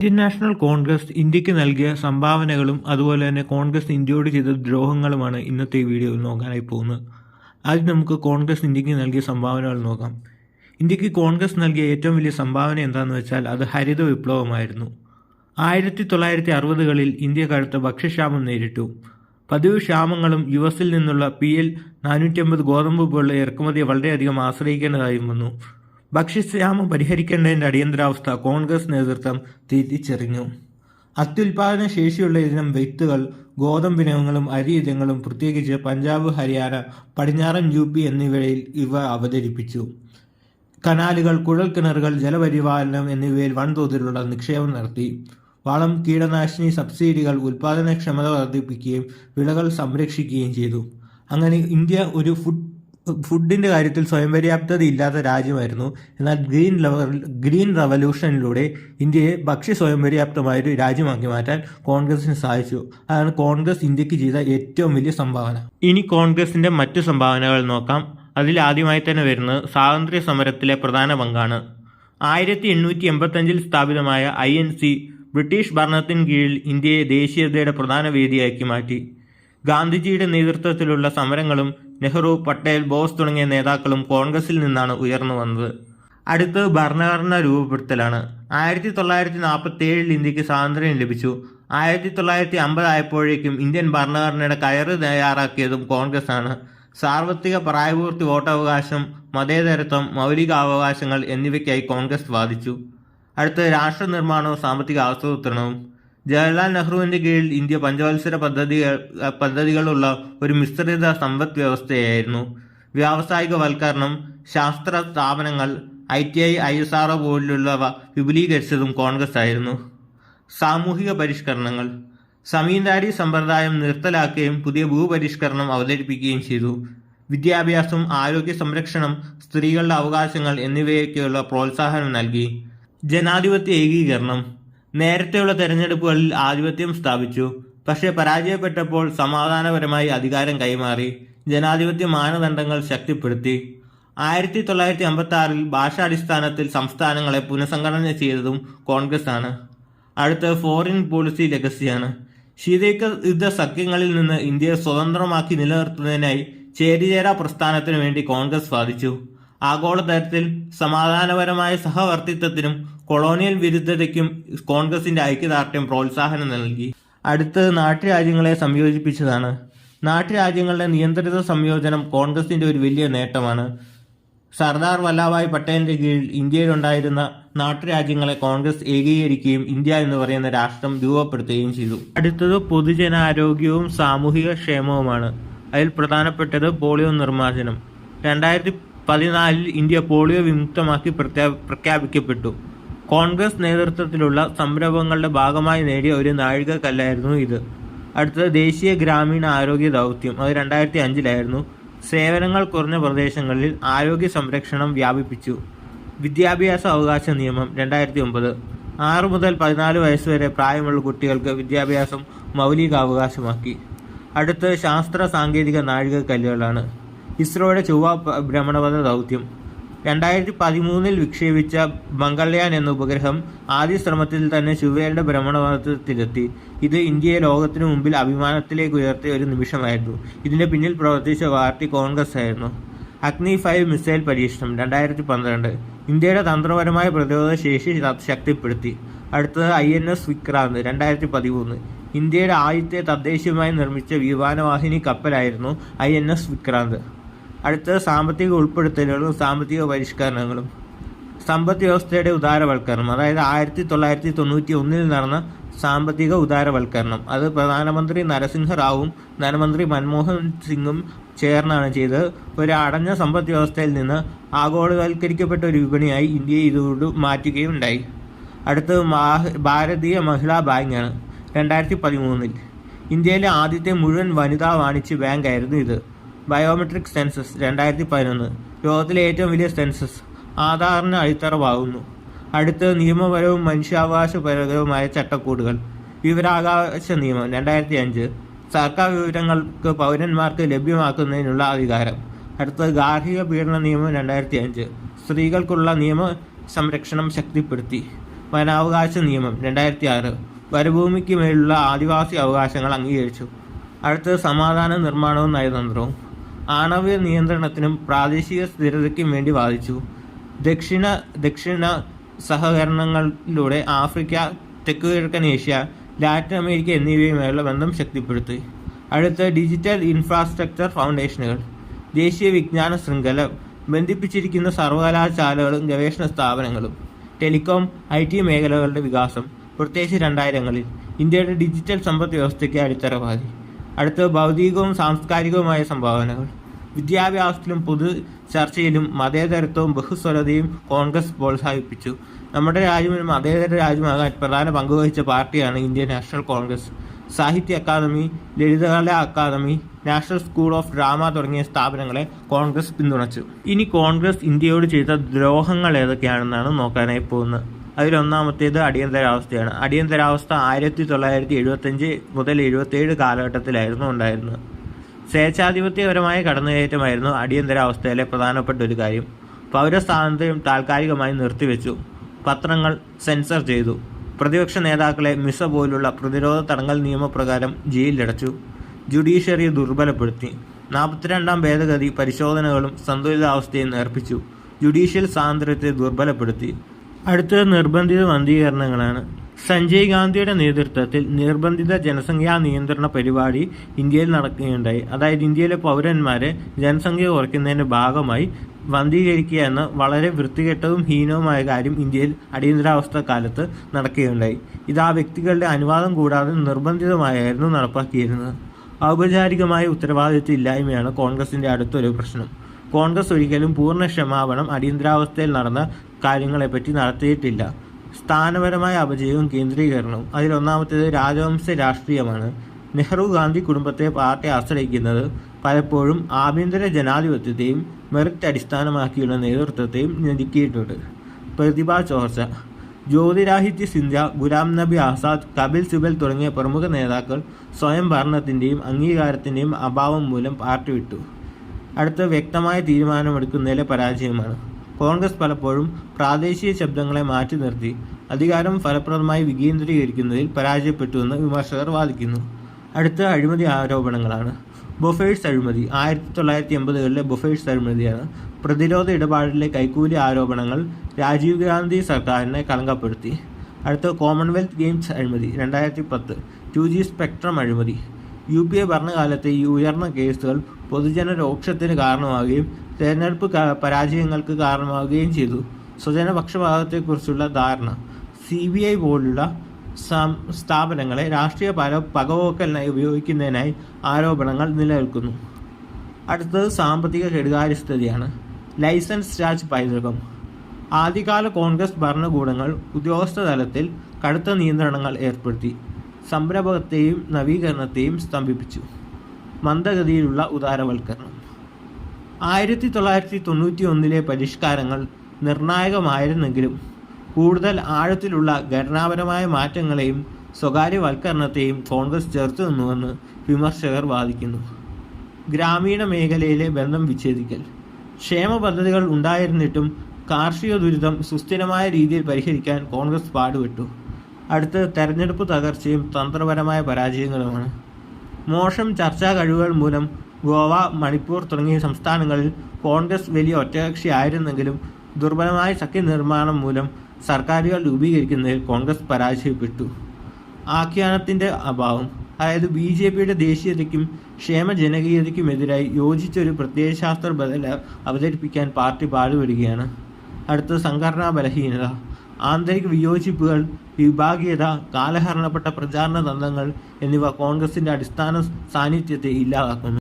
Indian National Congress ഇന്ത്യക്ക് നൽകിയ സംഭാവനകളും അതുപോലെ തന്നെ കോൺഗ്രസ് ഇന്ത്യയോട് ചെയ്ത ദ്രോഹങ്ങളുമാണ് ഇന്നത്തെ ഈ വീഡിയോയിൽ നോക്കാനായി പോകുന്നത്. ആദ്യം നമുക്ക് കോൺഗ്രസ് ഇന്ത്യക്ക് നൽകിയ സംഭാവനകൾ നോക്കാം. ഇന്ത്യക്ക് കോൺഗ്രസ് നൽകിയ ഏറ്റവും വലിയ സംഭാവന എന്താണെന്ന് വെച്ചാൽ അത് ഹരിത വിപ്ലവമായിരുന്നു. 1960-കളിൽ ഇന്ത്യ കടുത്ത ഭക്ഷ്യക്ഷാമം നേരിട്ടു. പതിവ് ക്ഷാമങ്ങളും യുഎസിൽ നിന്നുള്ള PL-450 ഗോതമ്പ് പോലുള്ള ഇറക്കുമതിയെ വളരെയധികം ആശ്രയിക്കേണ്ടതായും വന്നു. ഭക്ഷ്യക്ഷാമം പരിഹരിക്കേണ്ടതിൻ്റെ അടിയന്തരാവസ്ഥ കോൺഗ്രസ് നേതൃത്വം തിരിച്ചറിഞ്ഞു. അത്യുൽപാദന ശേഷിയുള്ള ഇനം വിത്തുകൾ, ഗോതമ്പിനങ്ങളും അരി ഇനങ്ങളും പ്രത്യേകിച്ച് പഞ്ചാബ്, ഹരിയാന, പടിഞ്ഞാറൻ UP എന്നിവയിൽ ഇവ അവതരിപ്പിച്ചു. കനാലുകൾ, കുഴൽക്കിണറുകൾ, ജലപരിപാലനം എന്നിവയിൽ വൻതോതിലുള്ള നിക്ഷേപം നടത്തി. വളം, കീടനാശിനി സബ്സിഡികൾ ഉൽപാദനക്ഷമത വർദ്ധിപ്പിക്കുകയും വിളകൾ സംരക്ഷിക്കുകയും ചെയ്തു. അങ്ങനെ ഇന്ത്യ ഒരു ഫുഡിൻ്റെ കാര്യത്തിൽ സ്വയം പര്യാപ്തത ഇല്ലാത്ത രാജ്യമായിരുന്നു. എന്നാൽ ഗ്രീൻ റവല്യൂഷനിലൂടെ ഇന്ത്യയെ ഭക്ഷ്യ സ്വയം പര്യാപ്തമായൊരു രാജ്യമാക്കി മാറ്റാൻ കോൺഗ്രസിന് സാധിച്ചു. അതാണ് കോൺഗ്രസ് ഇന്ത്യക്ക് ചെയ്ത ഏറ്റവും വലിയ സംഭാവന. ഇനി കോൺഗ്രസിൻ്റെ മറ്റു സംഭാവനകൾ നോക്കാം. അതിൽ ആദ്യമായി തന്നെ വരുന്നത് സ്വാതന്ത്ര്യ സമരത്തിലെ പ്രധാന പങ്കാണ്. 1885-ൽ സ്ഥാപിതമായ INC ബ്രിട്ടീഷ് ഭരണത്തിന് കീഴിൽ ഇന്ത്യയെ ദേശീയതയുടെ പ്രധാന വേദിയാക്കി മാറ്റി. ഗാന്ധിജിയുടെ നേതൃത്വത്തിലുള്ള സമരങ്ങളും നെഹ്റു, പട്ടേൽ, ബോസ് തുടങ്ങിയ നേതാക്കളും കോൺഗ്രസിൽ നിന്നാണ് ഉയർന്നു വന്നത്. അടുത്ത് ഭരണഘടന രൂപപ്പെടുത്തലാണ്. 1947-ൽ ഇന്ത്യക്ക് സ്വാതന്ത്ര്യം ലഭിച്ചു. 1950 ആയപ്പോഴേക്കും ഇന്ത്യൻ ഭരണഘടനയുടെ കയറ് തയ്യാറാക്കിയതും കോൺഗ്രസ് ആണ്. സാർവത്രിക പ്രായപൂർത്തി, വോട്ടവകാശം, മതേതരത്വം, മൗലികാവകാശങ്ങൾ എന്നിവയ്ക്കായി കോൺഗ്രസ് വാദിച്ചു. അടുത്ത് രാഷ്ട്ര നിർമ്മാണവും സാമ്പത്തിക ആസൂത്രണവും. ജവഹർലാൽ നെഹ്റുവിൻ്റെ കീഴിൽ ഇന്ത്യ പഞ്ചവത്സര പദ്ധതികളുള്ള ഒരു മിശ്രിത സമ്പദ് വ്യവസ്ഥയായിരുന്നു. വ്യാവസായികവൽക്കരണം, ശാസ്ത്ര സ്ഥാപനങ്ങൾ, ITI, ISRO പോലുള്ളവ വിപുലീകരിച്ചതും കോൺഗ്രസ് ആയിരുന്നു. സാമൂഹിക പരിഷ്കരണങ്ങൾ. സമീന്ദാരി സമ്പ്രദായം നിർത്തലാക്കുകയും പുതിയ ഭൂപരിഷ്കരണം അവതരിപ്പിക്കുകയും ചെയ്തു. വിദ്യാഭ്യാസം, ആരോഗ്യ സംരക്ഷണം, സ്ത്രീകളുടെ അവകാശങ്ങൾ എന്നിവയ്ക്കുള്ള പ്രോത്സാഹനം നൽകി. ജനാധിപത്യ ഏകീകരണം. നേരത്തെയുള്ള തെരഞ്ഞെടുപ്പുകളിൽ ആധിപത്യം സ്ഥാപിച്ചു. പക്ഷേ പരാജയപ്പെട്ടപ്പോൾ സമാധാനപരമായി അധികാരം കൈമാറി. ജനാധിപത്യ മാനദണ്ഡങ്ങൾ ശക്തിപ്പെടുത്തി. 1956-ൽ ഭാഷാടിസ്ഥാനത്തിൽ സംസ്ഥാനങ്ങളെ പുനഃസംഘടന ചെയ്തതും കോൺഗ്രസ് ആണ്. അടുത്ത ഫോറിൻ പോളിസി ലെഗസിയാണ്. ശീതയുദ്ധ സഖ്യങ്ങളിൽ നിന്ന് ഇന്ത്യയെ സ്വതന്ത്രമാക്കി നിലനിർത്തുന്നതിനായി ചേരിചേരാ പ്രസ്ഥാനത്തിനു വേണ്ടി കോൺഗ്രസ് വാദിച്ചു. ആഗോളതലത്തിൽ സമാധാനപരമായ സഹവർത്തിത്വത്തിനും കൊളോണിയൽ വിരുദ്ധതയ്ക്കും കോൺഗ്രസിന്റെ ഐക്യദാർഢ്യം പ്രോത്സാഹനം നൽകി. അടുത്തത് നാട്ടുരാജ്യങ്ങളെ സംയോജിപ്പിച്ചതാണ്. നാട്ടുരാജ്യങ്ങളുടെ നിയന്ത്രിത സംയോജനം കോൺഗ്രസിന്റെ ഒരു വലിയ നേട്ടമാണ്. സർദാർ വല്ലഭായ് പട്ടേലിന്റെ കീഴിൽ ഇന്ത്യയിലുണ്ടായിരുന്ന നാട്ടുരാജ്യങ്ങളെ കോൺഗ്രസ് ഏകീകരിക്കുകയും ഇന്ത്യ എന്ന് പറയുന്ന രാഷ്ട്രം രൂപപ്പെടുത്തുകയും ചെയ്തു. അടുത്തത് പൊതുജനാരോഗ്യവും സാമൂഹിക ക്ഷേമവുമാണ്. അതിൽ പ്രധാനപ്പെട്ടത് പോളിയോ നിർമ്മാർജ്ജനം. 2014-ൽ ഇന്ത്യ പോളിയോ വിമുക്തമാക്കി പ്രഖ്യാപിക്കപ്പെട്ടു. കോൺഗ്രസ് നേതൃത്വത്തിലുള്ള സംരംഭങ്ങളുടെ ഭാഗമായി നേടിയ ഒരു നാഴികക്കല്ലായിരുന്നു ഇത്. അടുത്തത് ദേശീയ ഗ്രാമീണ ആരോഗ്യ ദൗത്യം. അത് 2005-ലായിരുന്നു. സേവനങ്ങൾ കുറഞ്ഞ പ്രദേശങ്ങളിൽ ആരോഗ്യ സംരക്ഷണം വ്യാപിപ്പിച്ചു. വിദ്യാഭ്യാസ അവകാശ നിയമം 2009. 6 മുതൽ 14 വയസ്സുവരെ പ്രായമുള്ള കുട്ടികൾക്ക് വിദ്യാഭ്യാസം മൗലികാവകാശമാക്കി. അടുത്ത് ശാസ്ത്ര സാങ്കേതിക നാഴികക്കല്ലുകളാണ്. ഇസ്രോയുടെ ചൊവ്വ ഭ്രമണപഥ ദൗത്യം. 2013-ൽ വിക്ഷേപിച്ച മംഗൾയാൻ എന്ന ഉപഗ്രഹം ആദ്യ ശ്രമത്തിൽ തന്നെ ചൊവ്വയുടെ ഭ്രമണപഥത്തിലെത്തി. ഇത് ഇന്ത്യയെ ലോകത്തിനു മുമ്പിൽ അഭിമാനത്തിലേക്ക് ഉയർത്തിയ ഒരു നിമിഷമായിരുന്നു. ഇതിന്റെ പിന്നിൽ പ്രവർത്തിച്ച പാർട്ടി കോൺഗ്രസ് ആയിരുന്നു. അഗ്നി 5 മിസൈൽ പരീക്ഷണം 2012. ഇന്ത്യയുടെ തന്ത്രപരമായ പ്രതിരോധ ശേഷി ശക്തിപ്പെടുത്തി. അടുത്തത് INS വിക്രാന്ത് 2013. ഇന്ത്യയുടെ ആദ്യത്തെ തദ്ദേശീയമായി നിർമ്മിച്ച വിമാനവാഹിനി കപ്പലായിരുന്നു INS വിക്രാന്ത്. അടുത്തത് സാമ്പത്തിക ഉൾപ്പെടുത്തലുകളും സാമ്പത്തിക പരിഷ്കരണങ്ങളും. സമ്പദ് വ്യവസ്ഥയുടെ ഉദാരവൽക്കരണം. അതായത് 1991-ൽ നടന്ന സാമ്പത്തിക ഉദാരവൽക്കരണം. അത് പ്രധാനമന്ത്രി നരസിംഹ റാവുവും ധനമന്ത്രി മൻമോഹൻ സിംഗും ചേർന്നാണ് ചെയ്തത്. ഒരു അടഞ്ഞ സമ്പദ് വ്യവസ്ഥയിൽ നിന്ന് ആഗോളവൽക്കരിക്കപ്പെട്ട ഒരു വിപണിയായി ഇന്ത്യയെ ഇതോട് മാറ്റുകയുണ്ടായി. അടുത്തത് ഭാരതീയ മഹിളാ ബാങ്കാണ്. 2013-ൽ ഇന്ത്യയിലെ ആദ്യത്തെ മുഴുവൻ വനിതാ വാണിജ്യ ബാങ്കായിരുന്നു ഇത്. Biometric census 2011. ലോകത്തിലെ ഏറ്റവും വലിയ സെൻസസ്. ആധാറിന് അടിത്തറവാകുന്നു. അടുത്ത് നിയമപരവും മനുഷ്യാവകാശപരവുമായ ചട്ടക്കൂടുകൾ. വിവരാവകാശ നിയമം 2005. സർക്കാർ വിവരങ്ങൾക്ക് പൗരന്മാർക്ക് ലഭ്യമാക്കുന്നതിനുള്ള അധികാരം. അടുത്തത് ഗാർഹിക പീഡന നിയമം 2005. സ്ത്രീകൾക്കുള്ള നിയമ സംരക്ഷണം ശക്തിപ്പെടുത്തി. വനാവകാശ നിയമം 2006 വനഭൂമിക്ക് മേലുള്ള ആദിവാസി അവകാശങ്ങൾ അംഗീകരിച്ചു. അടുത്തത് സമാധാന നിർമ്മാണവും നയതന്ത്രവും. ആണവ നിയന്ത്രണത്തിനും പ്രാദേശിക സ്ഥിരതയ്ക്കും വേണ്ടി വാദിച്ചു. ദക്ഷിണ സഹകരണങ്ങളിലൂടെ ആഫ്രിക്ക, തെക്കുകിഴക്കൻ ഏഷ്യ, ലാറ്റിൻ അമേരിക്ക എന്നിവയുമായുള്ള ബന്ധം ശക്തിപ്പെടുത്തി. അടുത്ത ഡിജിറ്റൽ ഇൻഫ്രാസ്ട്രക്ചർ ഫൗണ്ടേഷനുകൾ. ദേശീയ വിജ്ഞാന ശൃംഖല ബന്ധിപ്പിച്ചിരിക്കുന്ന സർവകലാശാലകളും ഗവേഷണ സ്ഥാപനങ്ങളും. ടെലികോം, IT മേഖലകളുടെ വികാസം, പ്രത്യേകിച്ച് 2000-ങ്ങളിൽ ഇന്ത്യയുടെ ഡിജിറ്റൽ സമ്പദ് വ്യവസ്ഥയ്ക്ക് അടിത്തറവാദി. അടുത്ത ഭൗതികവും സാംസ്കാരികവുമായ സംഭാവനകൾ. വിദ്യാഭ്യാസത്തിലും പൊതു ചർച്ചയിലും മതേതരത്വവും ബഹുസ്വരതയും കോൺഗ്രസ് പ്രോത്സാഹിപ്പിച്ചു. നമ്മുടെ രാജ്യം ഒരു മതേതര രാജ്യമാകാൻ പ്രധാന പങ്കുവഹിച്ച പാർട്ടിയാണ് Indian National Congress. Sahitya Akademi, Lalitkala Akademi, National School of Drama തുടങ്ങിയ സ്ഥാപനങ്ങളെ കോൺഗ്രസ് പിന്തുണച്ചു. ഇനി കോൺഗ്രസ് ഇന്ത്യയോട് ചെയ്ത ദ്രോഹങ്ങൾ ഏതൊക്കെയാണെന്നാണ് നോക്കാനായി പോകുന്നത്. അതിലൊന്നാമത്തേത് അടിയന്തരാവസ്ഥയാണ്. അടിയന്തരാവസ്ഥ 1975 മുതൽ 77 കാലഘട്ടത്തിലായിരുന്നു ഉണ്ടായിരുന്നത്. സ്വേച്ഛാധിപത്യപരമായ കടന്നുകയറ്റമായിരുന്നു അടിയന്തരാവസ്ഥയിലെ പ്രധാനപ്പെട്ട ഒരു കാര്യം. പൗരസ്വാതന്ത്ര്യം താൽക്കാലികമായി നിർത്തിവെച്ചു. പത്രങ്ങൾ സെൻസർ ചെയ്തു. പ്രതിപക്ഷ നേതാക്കളെ മിസ പോലുള്ള പ്രതിരോധ തടങ്കൽ നിയമപ്രകാരം ജയിലിലടച്ചു. ജുഡീഷ്യറി ദുർബലപ്പെടുത്തി. 42ാം ഭേദഗതി പരിശോധനകളും സന്തുലിതാവസ്ഥയും നേർപ്പിച്ചു. ജുഡീഷ്യൽ സ്വാതന്ത്ര്യത്തെ ദുർബലപ്പെടുത്തി. അടുത്തത് നിർബന്ധിത വന്ധീകരണങ്ങളാണ്. സഞ്ജയ് ഗാന്ധിയുടെ നേതൃത്വത്തിൽ നിർബന്ധിത ജനസംഖ്യാ നിയന്ത്രണ പരിപാടി ഇന്ത്യയിൽ നടക്കുകയുണ്ടായി. അതായത് ഇന്ത്യയിലെ പൗരന്മാരെ ജനസംഖ്യ കുറയ്ക്കുന്നതിൻ്റെ ഭാഗമായി വന്ധീകരിക്കുക എന്ന വളരെ വൃത്തികെട്ടതും ഹീനവുമായ കാര്യം ഇന്ത്യയിൽ അടിയന്തരാവസ്ഥ കാലത്ത് നടക്കുകയുണ്ടായി. ഇത് ആ വ്യക്തികളുടെ അനുവാദം കൂടാതെ നിർബന്ധിതമായിരുന്നു നടപ്പാക്കിയിരുന്നത്. ഔപചാരികമായ ഉത്തരവാദിത്വ ഇല്ലായ്മയാണ് കോൺഗ്രസിൻ്റെ അടുത്തൊരു പ്രശ്നം. കോൺഗ്രസ് ഒരിക്കലും പൂർണ്ണ ക്ഷമാപണം അടിയന്തരാവസ്ഥയിൽ നടന്ന കാര്യങ്ങളെപ്പറ്റി നടത്തിയിട്ടില്ല. സ്ഥാനപരമായ അപജയവും കേന്ദ്രീകരണവും. അതിലൊന്നാമത്തേത് രാജവംശ രാഷ്ട്രീയമാണ്. നെഹ്റു ഗാന്ധി കുടുംബത്തെ പാർട്ടി ആശ്രയിക്കുന്നത് പലപ്പോഴും ആഭ്യന്തര ജനാധിപത്യത്തെയും മെറിറ്റ് അടിസ്ഥാനമാക്കിയുള്ള നേതൃത്വത്തെയും ഞെരുക്കിയിട്ടുണ്ട്. പ്രതിഭാ ചോർച്ച. ജ്യോതിരാദിത്യ സിന്ധ്യ, ഗുലാം നബി ആസാദ്, കപിൽ സിബൽ തുടങ്ങിയ പ്രമുഖ നേതാക്കൾ സ്വയം ഭരണത്തിൻ്റെയും അംഗീകാരത്തിൻ്റെയും അഭാവം മൂലം പാർട്ടി വിട്ടു. അടുത്ത വ്യക്തമായ തീരുമാനമെടുക്കുന്നതിലെ പരാജയമാണ്. കോൺഗ്രസ് പലപ്പോഴും പ്രാദേശിക ശബ്ദങ്ങളെ മാറ്റി നിർത്തി അധികാരം ഫലപ്രദമായി വികേന്ദ്രീകരിക്കുന്നതിൽ പരാജയപ്പെട്ടുവെന്ന് വിമർശകർ വാദിക്കുന്നു. അടുത്ത അഴിമതി ആരോപണങ്ങളാണ്. ബൊഫേഴ്സ് അഴിമതി. 1980-കളിലെ ബൊഫേഴ്സ് അഴിമതിയാണ്. പ്രതിരോധ ഇടപാടിലെ കൈക്കൂലി ആരോപണങ്ങൾ രാജീവ് ഗാന്ധി സർക്കാരിനെ കളങ്കപ്പെടുത്തി. അടുത്ത കോമൺവെൽത്ത് ഗെയിംസ് അഴിമതി 2010. 2G സ്പെക്ട്രം അഴിമതി. UPA ഭരണകാലത്തെ ഈ ഉയർന്ന കേസുകൾ പൊതുജന രോക്ഷത്തിന് കാരണമാവുകയും തെരഞ്ഞെടുപ്പ് പരാജയങ്ങൾക്ക് കാരണമാവുകയും ചെയ്തു. സ്വജനപക്ഷപാതത്തെക്കുറിച്ചുള്ള ധാരണ. CBI പോലുള്ള സ്ഥാപനങ്ങളെ രാഷ്ട്രീയ പകപോക്കലിനായി ഉപയോഗിക്കുന്നതിനായി ആരോപണങ്ങൾ നിലനിൽക്കുന്നു. അടുത്തത് സാമ്പത്തിക കെടുകാര്യസ്ഥതയാണ്. ലൈസൻസ് രാജ് പൈതൃകം. ആദ്യകാല കോൺഗ്രസ് ഭരണകൂടങ്ങൾ ഉദ്യോഗസ്ഥ തലത്തിൽ കടുത്ത നിയന്ത്രണങ്ങൾ ഏർപ്പെടുത്തി. സംരംഭകത്തെയും നവീകരണത്തെയും സ്തംഭിപ്പിച്ചു. മന്ദഗതിയിലുള്ള ഉദാരവൽക്കരണം. 1991-ലെ പരിഷ്കാരങ്ങൾ നിർണായകമായിരുന്നെങ്കിലും കൂടുതൽ ആഴത്തിലുള്ള ഘടനാപരമായ മാറ്റങ്ങളെയും സ്വകാര്യവൽക്കരണത്തെയും കോൺഗ്രസ് ചേർത്തു നിന്നുവെന്ന് വിമർശകർ വാദിക്കുന്നു. ഗ്രാമീണ മേഖലയിലെ ബന്ധം വിച്ഛേദിക്കൽ. ക്ഷേമ പദ്ധതികൾ ഉണ്ടായിരുന്നിട്ടും കാർഷിക ദുരിതം സുസ്ഥിരമായ രീതിയിൽ പരിഹരിക്കാൻ കോൺഗ്രസ് പാടുപെട്ടു. അടുത്ത് തെരഞ്ഞെടുപ്പ് തകർച്ചയും തന്ത്രപരമായ പരാജയങ്ങളുമാണ്. മോശം ചർച്ചാ കഴിവുകൾ മൂലം ഗോവ, മണിപ്പൂർ തുടങ്ങിയ സംസ്ഥാനങ്ങളിൽ കോൺഗ്രസ് വലിയ ഒറ്റകക്ഷി ആയിരുന്നെങ്കിലും ദുർബലമായ സഖ്യനിർമ്മാണം മൂലം സർക്കാരുകൾ രൂപീകരിക്കുന്നതിൽ കോൺഗ്രസ് പരാജയപ്പെട്ടു. ആഖ്യാനത്തിൻ്റെ അഭാവം. അതായത് BJPയുടെ ദേശീയതയ്ക്കും ക്ഷേമജനകീയതയ്ക്കുമെതിരായി യോജിച്ചൊരു പ്രത്യയശാസ്ത്ര ബദൽ അവതരിപ്പിക്കാൻ പാർട്ടി പാടുപെടുകയാണ്. അടുത്ത സംഘടനാ ബലഹീനത. ആന്തരിക വിയോജിപ്പുകൾ, വിഭാഗീയത, കാലഹരണപ്പെട്ട പ്രചാരണ തന്ത്രങ്ങൾ എന്നിവ കോൺഗ്രസിൻ്റെ അടിസ്ഥാന സാന്നിധ്യത്തെ ഇല്ലാതാക്കുന്നു.